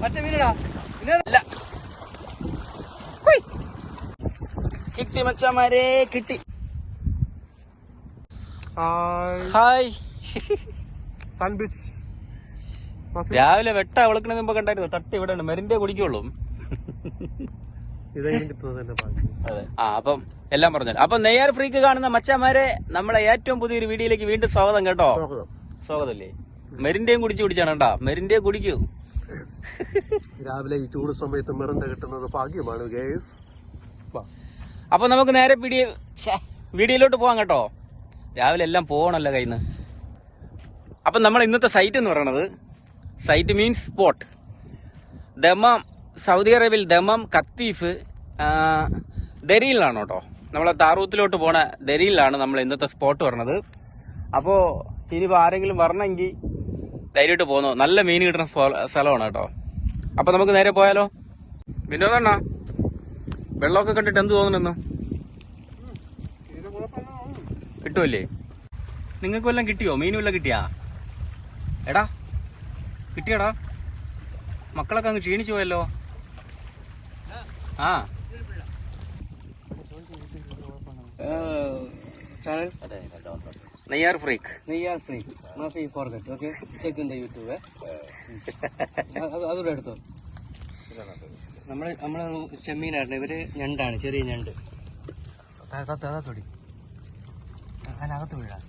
മറ്റേ മീനടാ കിട്ടി മച്ചാമാരെ കിട്ടി. ഹായ്. രാവിലെ വെട്ട വിളക്കണ മുമ്പ് കണ്ടായിരുന്നു. തട്ടി ഇവിടെ ഉണ്ട്. മെറിന്റെ കുടിക്കുള്ളൂ. അപ്പം എല്ലാം പറഞ്ഞു. അപ്പൊ നെയ്യാർ ഫ്രീക്ക് കാണുന്ന മച്ചാമാരെ നമ്മളെ ഏറ്റവും പുതിയൊരു വീഡിയോയിലേക്ക് വീണ്ടും സ്വാഗതം കേട്ടോ. സ്വാഗതമല്ലേ. മെറിന്റെയും കുടിച്ചാണ് കേട്ടോ. മെറിന്റെ കുടിക്കൂ. രാവിലെ ഈ ചൂട് സമയത്ത് മെറിന്റെ കിട്ടുന്നത് ഭാഗ്യമാണ് ഗേസ്. അപ്പൊ നമുക്ക് നേരെ വീഡിയോയിലോട്ട് പോവാം കേട്ടോ. രാവിലെ എല്ലാം പോകണല്ലോ കയ്യിന്ന്. അപ്പൊ നമ്മൾ ഇന്നത്തെ സൈറ്റ് എന്ന് പറയുന്നത്, site means spot, Dammam, Saudi അറേബ്യയിൽ ദമാം, കത്തീഫ്, ദരീലാണ് കേട്ടോ. നമ്മളെ താറൂത്തിലോട്ട് പോണ ദരീലാണ് നമ്മൾ ഇന്നത്തെ സ്പോട്ട് പറഞ്ഞത്. അപ്പോൾ ഇനിയിപ്പോൾ ആരെങ്കിലും വരണമെങ്കിൽ ധൈര്യമായിട്ട് പോകുന്നു. നല്ല മീൻ കിട്ടുന്ന സ്ഥലമാണ് കേട്ടോ. അപ്പൊ നമുക്ക് നേരെ പോയാലോ. വിനോദണ്ണ, വെള്ളമൊക്കെ കണ്ടിട്ട് എന്ത് തോന്നുന്നു? കിട്ടുമല്ലേ? നിങ്ങൾക്ക് വല്ലതും കിട്ടിയോ? മീനും വല്ലതും കിട്ടിയാ? എടാ കിട്ടിയടാ. മക്കളൊക്കെ അങ്ങ് ക്ഷീണിച്ചു പോയല്ലോ. ആ Neyyar freak. Not forget. Okay, check in the YouTube. അതുകൂടെ എടുത്തോ. നമ്മളെ ചെമ്മീനായിരുന്നു. ഇവര് ഞണ്ടാണ്, ചെറിയ ഞണ്ട്. അകത്തൊടി അതിനകത്ത് വീഴാം.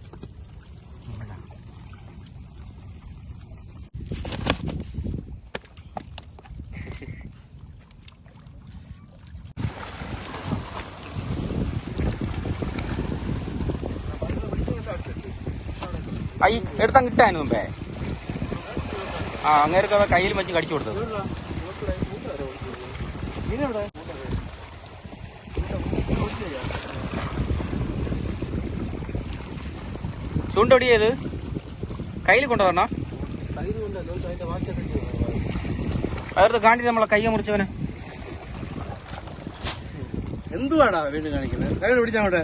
എടുത്താൻ കിട്ടാനും മുമ്പേ അങ്ങേർക്ക് കയ്യിൽ വെച്ച് കടിച്ചു കൊടുത്തത്. ചൂണ്ടൊടിയത് കയ്യിൽ കൊണ്ടുവരണ അതെടുത്ത് കാണിട്ട് നമ്മളെ കയ്യെ മുറിച്ചവനെ. എന്തുവാടാ വീണ്ടും കാണിക്കുന്നത്? കൈ പിടിച്ചാ അവിടെ.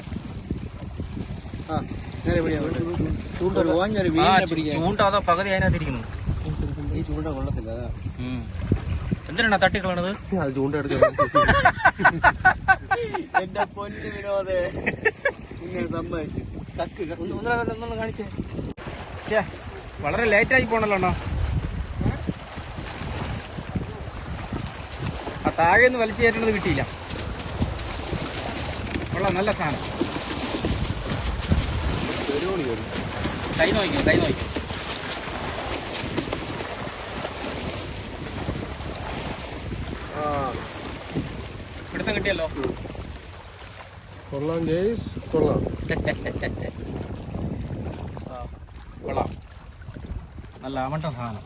ചൂണ്ട അതോ പകുതി അതിനകത്തിരിക്കുന്നു. ഈ ചൂണ്ട കൊള്ളത്തില്ല. എന്തിനാ തട്ടിക്കളണത്? അത് ചൂണ്ട എടുക്ക. എന്റെ പൊന്നു വിനോദേ, സമ്മതിച്ചു. ഒന്നും കാണിച്ചേ. വളരെ ലേറ്റായി പോണല്ലോ. ആ താഴെ ഒന്ന് വലിച്ചു കയറ്റുന്നത് കിട്ടിയില്ല. കൊള്ളാം, നല്ല സാധനം. കൈ നോക്കും. പിടുത്തം കിട്ടിയല്ലോ. കൊള്ളാം ഗേസ്, കൊള്ളാം. കൊള്ളാം, നല്ല അമട്ട സാധനം.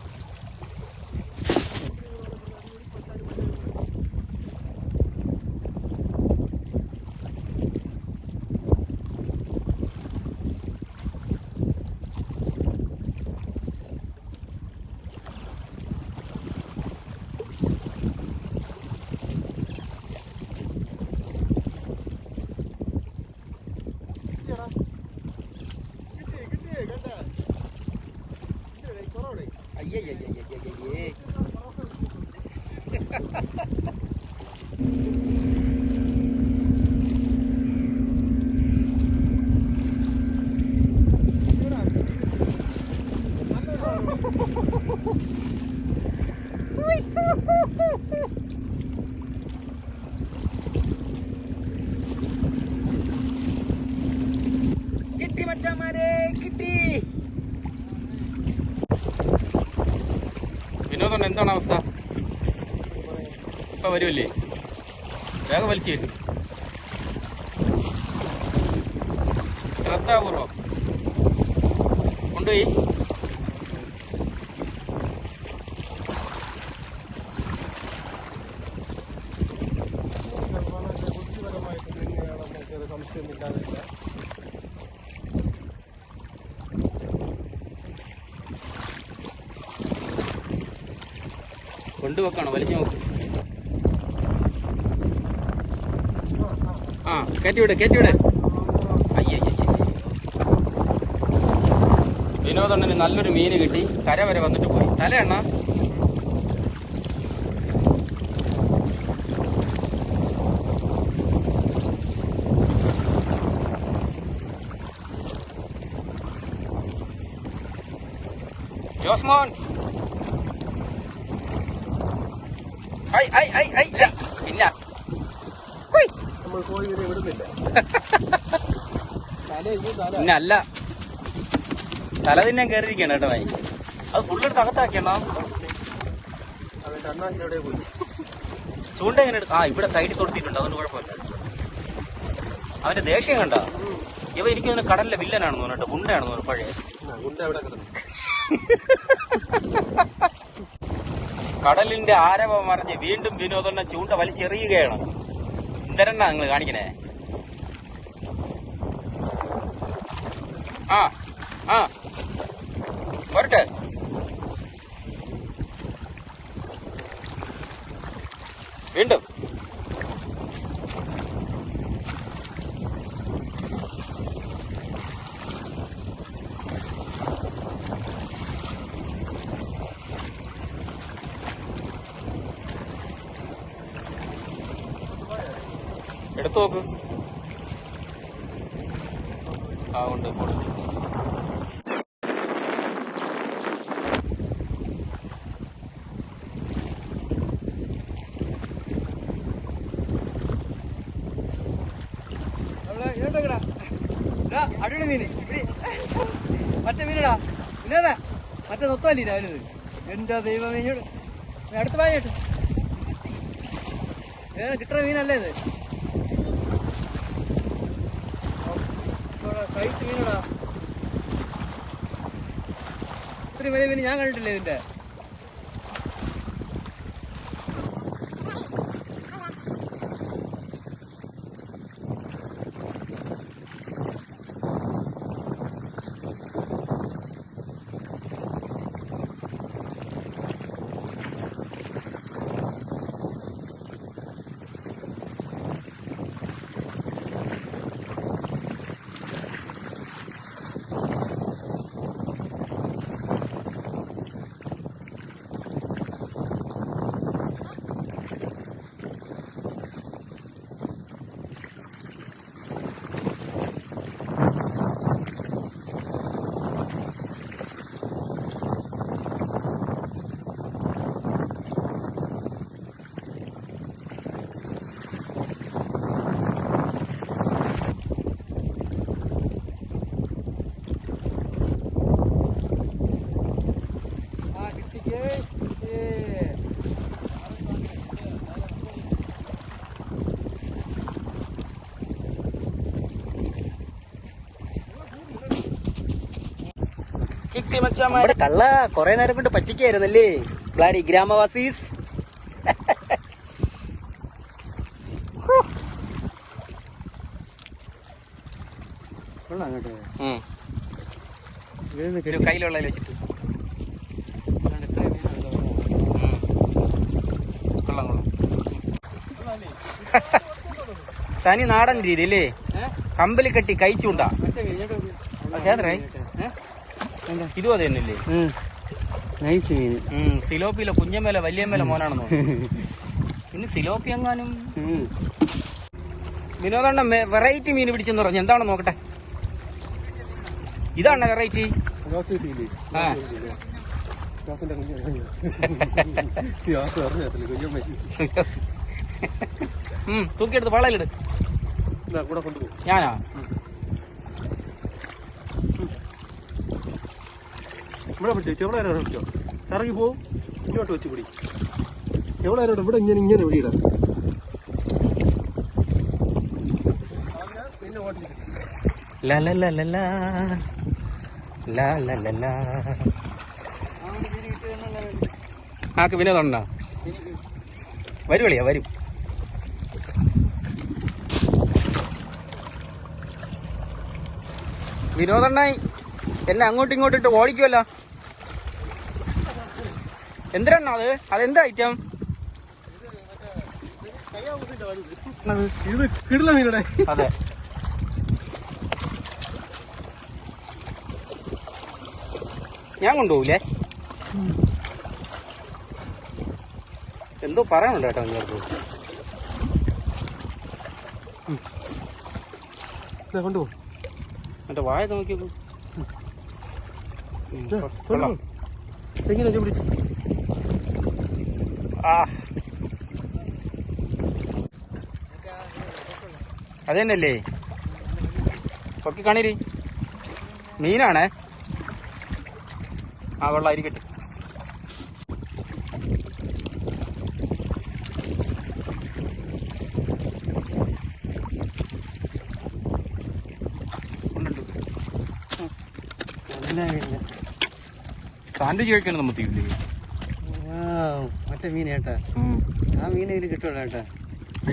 കിട്ടി മച്ചാമാരെ, കിട്ടി. വിനോദം, എന്താണ് അവസ്ഥ? ഇപ്പൊ വരുമല്ലേ? വേഗം വലിച്ചു കയറ്റും. ശ്രദ്ധാപൂർവം കൊണ്ടുപോയി. കൊണ്ടുവെക്കാണോ? വലിച്ചു നോക്കും. കയറ്റിവിടെ. അയ്യേ, വിനോദണ്ണന് നല്ലൊരു മീന് കിട്ടി. കര വരെ വന്നിട്ട് പോയി. തലയെണ്ണ ഓസ്മോൻ പിന്നെ നമ്മൾ പോയി ഇവരെ വിടുന്നില്ല. പിന്നെ അല്ല തല തിന്നാൻ കയറിയിരിക്കണം കേട്ടോ ഭായി. അത് ഫുള്ളെടുത്ത് അകത്താക്കിയണോ? അവന്റെ അണ്ണാക്കിലൂടെ പോയി. ചൂണ്ട എങ്ങനെ എടുക്കും? ഇവിടെ സൈഡിൽ തൊടുത്തിട്ടുണ്ട്, അതുകൊണ്ട് കുഴപ്പമില്ല. അവന്റെ ദേഷ്യം കണ്ട ഇവ ഇരിക്കുന്ന കടലിലെ വില്ലനാണെന്ന് പറഞ്ഞിട്ട് ഗുണ്ടയാണെന്ന് പറഞ്ഞു പഴയ ഗുണ്ട അവിടെ കിടന്നു. കടലിന്റെ ആരവം മറിഞ്ഞ് വീണ്ടും വിനോദണ്ണ ചൂണ്ട വലിച്ചെറിയുകയാണ്. എന്തരണ്ണ നിങ്ങൾ കാണിക്കണേ? വരട്ടെ. വീണ്ടും എടുത്തു നോക്ക്. ഉണ്ട് അടിപൊളി മീന്. മറ്റേ മീനടാ പിന്നേതാ മറ്റേ നൊത്തല്ലേ രാവിലെ. എന്റെ ദൈവമേ, അടുത്ത് വാങ്ങിട്ട് കിട്ടുന്ന മീനല്ലേ ഇത്? സൈസ് മീനടാ. ഇത്രയും വലിയ മീൻ ഞാൻ കണ്ടിട്ടില്ലേ ഇതിന്റെ. കിട്ടി മച്ചാമാരെ. കള്ള കൊറേ നേരം കൊണ്ട് പറ്റിക്കായിരുന്നല്ലേ ബ്ലാഡി ഗ്രാമവാസീസ്. കയ്യിലുള്ള വെച്ചിട്ട് കൊള്ളാം കൊള്ളാം. തനി നാടൻ രീതി അല്ലേ? കമ്പലി കെട്ടി കഴിച്ചുണ്ട. ഇതും അത് തന്നെയല്ലേ? നൈസ് മീന്. സിലോപ്പിയിലെ കുഞ്ഞമ്മേല വല്യമ്മേല മോനാണെന്നോ? പിന്നെ സിലോപ്പി എങ്ങാനും. വിനോദണ്ണ വെറൈറ്റി മീൻ പിടിച്ചെന്ന് പറഞ്ഞു. എന്താണെന്ന് നോക്കട്ടെ. ഇതാണ് വെറൈറ്റി. തൂക്കിയെടുത്ത് വളയിലിട്. ഞാനാ ഇവിടെ പിടിച്ചോ. എവിടെ ആരോ പിടിച്ചോ. ഇറങ്ങി പോവും. ഇങ്ങോട്ട് വെച്ച് പിടി. എവിടെ ആരോട് ഇവിടെ ഇങ്ങനെ ഇങ്ങനെ പിടിയിടാം. ആക്ക് വിനോദണ്ണ വരുവളിയാ വരും. വിനോദണ്ണായി എന്നെ അങ്ങോട്ടും ഇങ്ങോട്ടിട്ട് ഓടിക്കുമല്ലോ. എന്തിനാണോ അത്? അതെന്താ ഐറ്റം? ഇത് കിടില മീനടെ. അതെ, ഞാൻ കൊണ്ടുപോകൂലേ? എന്തോ പറയാനുണ്ട് കേട്ടോ നിങ്ങൾക്ക്. എങ്ങനെ ചുമടി ആ അതന്നെയല്ലേ പൊക്കി കാണീരി മീനാണേ. ആ വെള്ളമായിരിക്കട്ടെ. സാൻഡ്വിച്ച് കഴിക്കണം നമ്മൾ തീവില്ലേ. മറ്റേ മീൻ ചേട്ടാ, ആ മീൻ ഇതിൽ കിട്ടൂല ചേട്ടാ.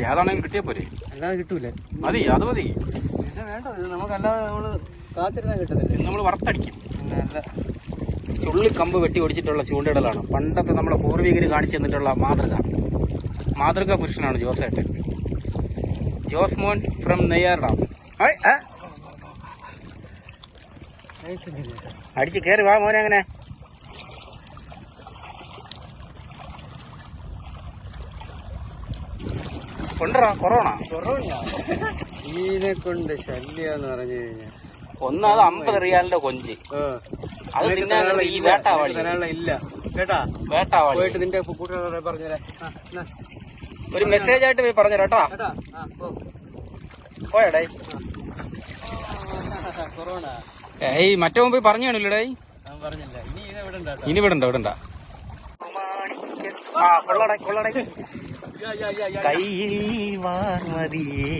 ഏതാണെങ്കിലും കിട്ടിയാ പോരെ. അല്ലാതെ കിട്ടൂല. മതി, അത് മതി. വേണ്ട, നമുക്കല്ലാതെ നമ്മള് കാത്തിരുന്നാ കിട്ടത്തില്ല. നമ്മൾ വറുത്തടിക്കും. ചുള്ളി കമ്പ് വെട്ടി ഒടിച്ചിട്ടുള്ള ചൂണ്ടിടലാണ് പണ്ടത്തെ നമ്മളെ പൂർവികർ കാണിച്ചു തന്നിട്ടുള്ള മാതൃക പുരുഷനാണ് ജോസേട്ടൻ. ജോസ് മോൻ ഫ്രം നെയ്യാർഡാം. അടിച്ച് കയറി വാ മോനെ. അങ്ങനെ കൊണ്ടുവരാ. കൊറോണ മീനെ കൊണ്ട് ശല്യാന്ന് പറഞ്ഞു കഴിഞ്ഞാൽ ഒന്നത് 50 റിയാലിന്റെ കൊഞ്ച്. അത് തിന്നാനുള്ള ഈ വേട്ടാവാളി ഇല്ല കേട്ടാ. വേട്ടാവാളി പോയിട്ട് നിന്റെ കൂട്ടുകാരെ പറഞ്ഞുതരാം. ഒരു മെസ്സേജ് ആയിട്ട് പോയി പറഞ്ഞു കേട്ടാ. പോയടേ. കൊറോണ ഏയ് മറ്റവൻ പോയി പറഞ്ഞു കാണില്ലടേ. ഞാൻ പറഞ്ഞില്ല. ഇനി വിടണ്ട വിടണ്ട. കൊള്ളടേ കയ്യിൽ വാർമതിയേ.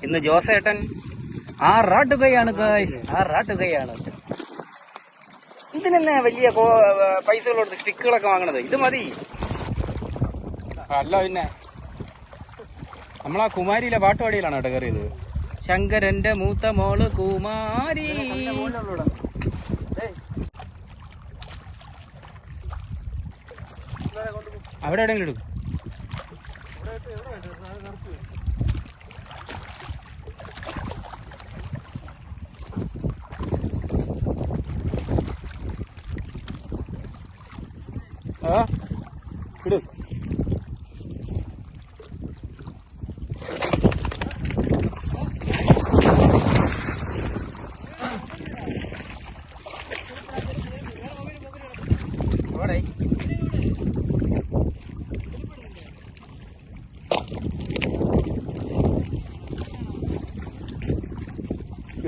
ഇന്ന് ജോസേട്ടൻ ആറാട്ടുകയാണ് ഗായ്സ്, ആറാട്ടുകയാണ്. ഇതിനെന്നെ വലിയ പൈസകൾ കൊടുത്ത് സ്റ്റിക്കുകളൊക്കെ വാങ്ങണത്. ഇത് മതി. അല്ല പിന്നെ നമ്മളാ കുമാരിയിലെ പാട്ടുപാടിയിലാണ് കേട്ടോ കയറിയത്. ശങ്കരന്റെ മൂത്ത മോള് കുമാരി. അവിടെ എവിടെയെങ്കിലും എടുക്കും. ആ ഇടും.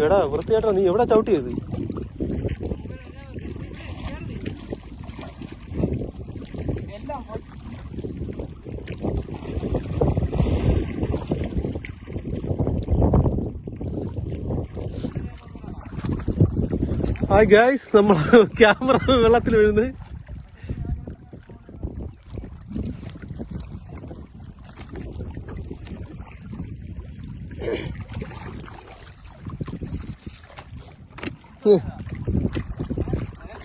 എടാ വൃത്തിയായിട്ടാ നീ എവിടെ ചവിട്ടിയത്? ഹായ് ഗൈസ്, നമ്മൾ ക്യാമറ വെള്ളത്തിൽ വീഴുന്നത്.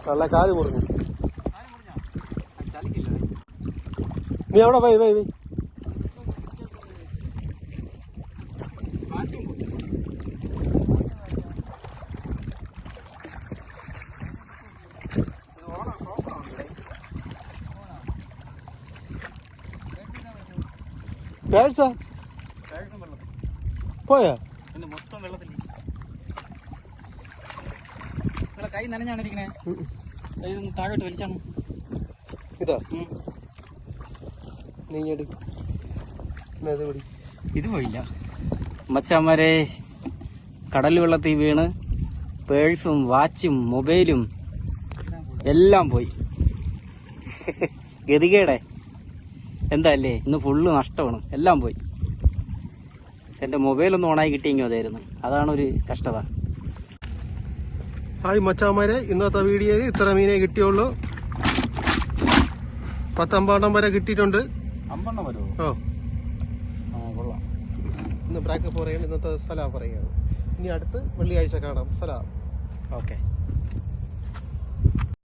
നല്ല കാല് മുറിഞ്ഞു. നീ അവിടെ പോയി പോയി പോയി. പോയാ മൊത്തം വെള്ളത്തിൽ കൈ നനഞ്ഞാണ് ഇരിക്കണേ. കൈ താഴോട്ട് വലിച്ചാണ്. ഇതാ നീ ഇത് പോയില്ല. മച്ചാമാരെ, കടൽ വെള്ളത്തിൽ വീണ് പേഴ്സും വാച്ചും മൊബൈലും എല്ലാം പോയി. ഗതികേടെ എന്താ അല്ലേ, ഇന്ന് ഫുള്ള് നഷ്ടമാണ്. എല്ലാം പോയി. എൻ്റെ മൊബൈലൊന്നും ഓണായി കിട്ടിയെങ്കിൽ അതായിരുന്നു. അതാണ് ഒരു കഷ്ടത. ഹായ് മച്ചാമാരെ, ഇന്നത്തെ വീഡിയോയിൽ ഇത്ര മീനെ കിട്ടിയുള്ളൂ. 10 വരെ കിട്ടിയിട്ടുണ്ട്. 50 വരുമോ? ഓ കൊള്ളാം. ഇന്ന് ബ്രാക്കപ്പ് പറയുകയാണ്. ഇന്നത്തെ സലാം പറയുകയാണ്. ഇനി അടുത്ത് വെള്ളിയാഴ്ച കാണാം. സലാം. ഓക്കെ.